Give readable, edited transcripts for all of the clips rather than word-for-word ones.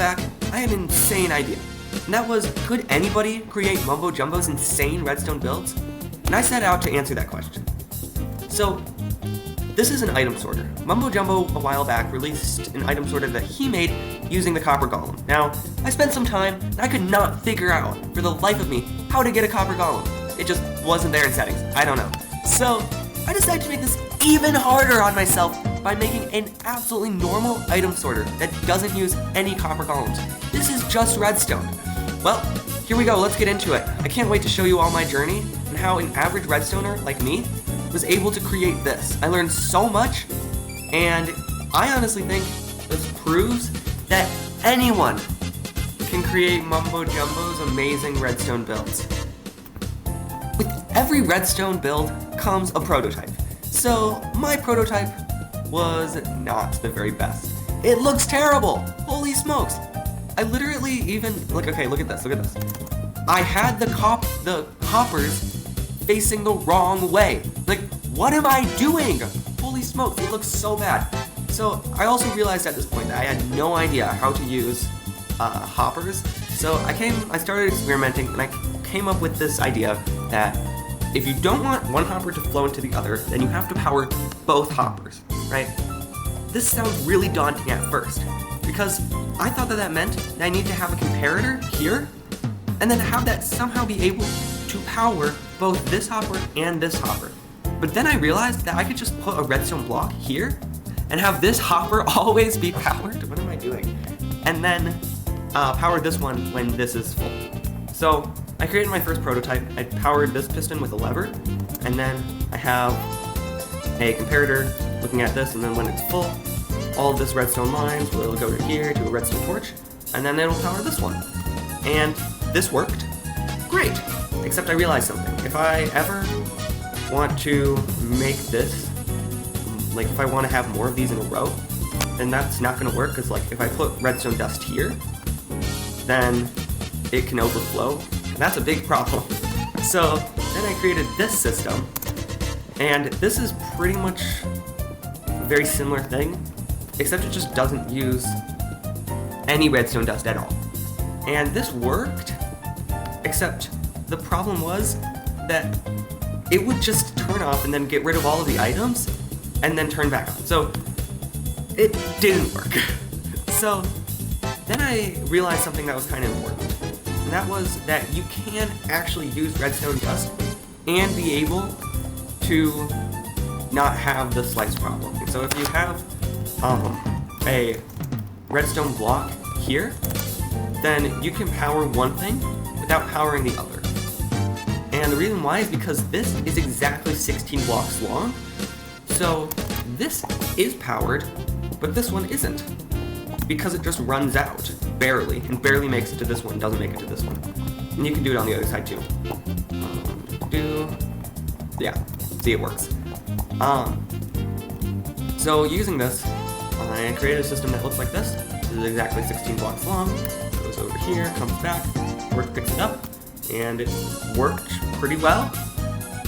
back, I had an insane idea. And that was, could anybody create Mumbo Jumbo's insane redstone builds? And I set out to answer that question. So, this is an item sorter. Mumbo Jumbo a while back released an item sorter that he made using the copper golem. Now, I spent some time and I could not figure out, for the life of me, how to get a copper golem. It just wasn't there in settings. I don't know. So, I decided to make this even harder on myself by making an absolutely normal item sorter that doesn't use any copper golems. This is just redstone. Well, here we go, let's get into it. I can't wait to show you all my journey and how an average redstoner like me was able to create this. I learned so much, and I honestly think this proves that anyone can create Mumbo Jumbo's amazing redstone builds. With every redstone build comes a prototype. So my prototype was not the very best. It looks terrible! Holy smokes! I literally even, look at this. I had the hoppers facing the wrong way. Like, what am I doing? Holy smokes, it looks so bad. So I also realized at this point that I had no idea how to use hoppers. So I started experimenting, and I came up with this idea that if you don't want one hopper to flow into the other, then you have to power both hoppers, right? This sounds really daunting at first, because I thought that meant that I need to have a comparator here, and then have that somehow be able to power both this hopper and this hopper. But then I realized that I could just put a redstone block here, and have this hopper always be powered. What am I doing? And then power this one when this is full. So I created my first prototype. I powered this piston with a lever, and then I have a comparator looking at this, and then when it's full, all of this redstone lines will go to here to a redstone torch, and then it'll power this one. And this worked great, except I realized something. If I ever want to make this, like if I want to have more of these in a row, then that's not going to work, because like if I put redstone dust here, then it can overflow, and that's a big problem. So then I created this system, and this is pretty much a very similar thing, except it just doesn't use any redstone dust at all. And this worked, except the problem was that it would just turn off and then get rid of all of the items, and then turn back on. So it didn't work. So then I realized something that was kind of important, and that was that you can actually use redstone dust and be able to not have the slice problem. And so if you have a redstone block here, then you can power one thing without powering the other. And the reason why is because this is exactly 16 blocks long, so this is powered, but this one isn't, because it just runs out, barely, and barely makes it to this one, doesn't make it to this one. And you can do it on the other side too. Yeah, see, it works. So using this, I created a system that looks like this. This is exactly 16 blocks long, goes over here, comes back, work picks it up, and it worked pretty well.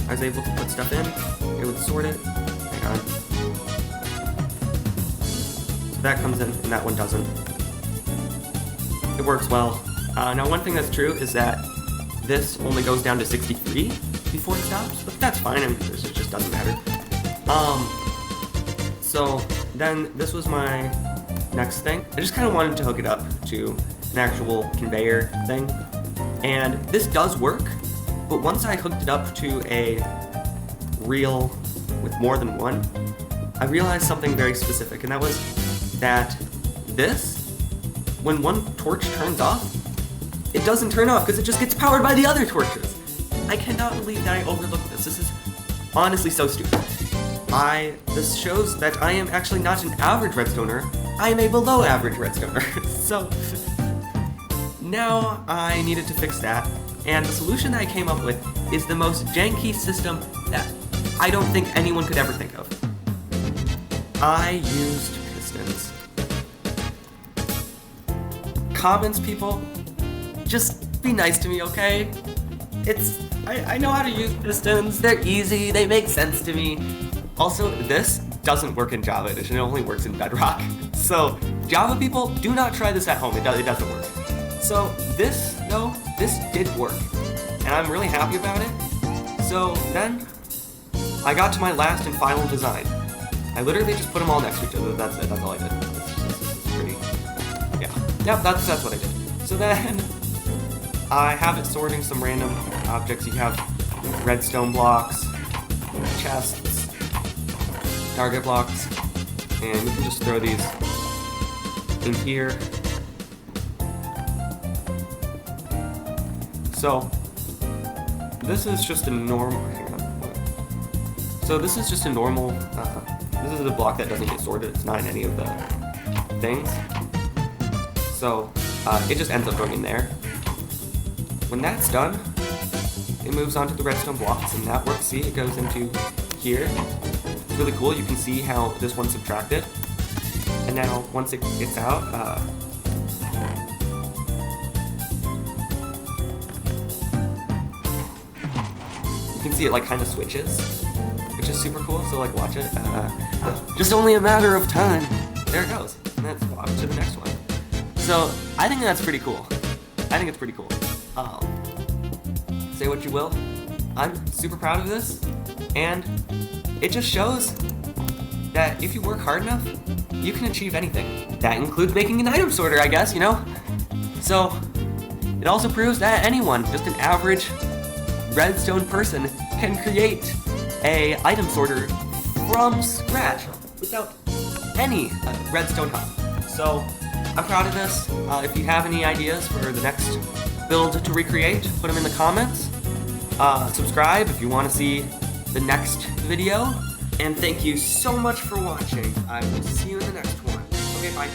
I was able to put stuff in, it would sort it. Hang on. That comes in, and that one doesn't. It works well. Now one thing that's true is that this only goes down to 63 before it stops, but that's fine, it just doesn't matter. So then this was my next thing. I just kind of wanted to hook it up to an actual conveyor thing, and this does work, but once I hooked it up to a reel with more than one, I realized something very specific, and that was that this, when one torch turns off, it doesn't turn off because it just gets powered by the other torches. I cannot believe that I overlooked this. This is honestly so stupid. This shows that I am actually not an average redstoner, I am a below average redstoner. So now I needed to fix that, and the solution that I came up with is the most janky system that I don't think anyone could ever think of. I used pistons. Comments, people, just be nice to me, okay? I know how to use pistons, they're easy, they make sense to me. Also, this doesn't work in Java Edition, it only works in Bedrock. So Java people, do not try this at home. It doesn't work. So this, though, this did work. And I'm really happy about it. So then, I got to my last and final design. I literally just put them all next to each other. That's it. That's all I did. This is pretty... Yeah. Yep, that's what I did. So then, I have it sorting some random objects. You have redstone blocks, chests, target blocks, and you can just throw these in here. So this is just a normal. So this is just a normal. This is a block that doesn't get sorted. It's not in any of the things. So it just ends up going in there. When that's done, it moves on to the redstone blocks, and that works. See, it goes into here. It's really cool. You can see how this one's subtracted. And now, once it gets out, you can see it like kind of switches, which is super cool. So like, watch it. Just only a matter of time. There it goes. And that's off to the next one. So I think that's pretty cool. I think it's pretty cool. Say what you will. I'm super proud of this, and it just shows that if you work hard enough, you can achieve anything. That includes making an item sorter, I guess, you know? So, it also proves that anyone, just an average redstone person, can create a item sorter from scratch without any redstone help. So, I'm proud of this. If you have any ideas for the next build to recreate, put them in the comments. Subscribe if you want to see the next video. And thank you so much for watching. I will see you in the next one. Okay, bye.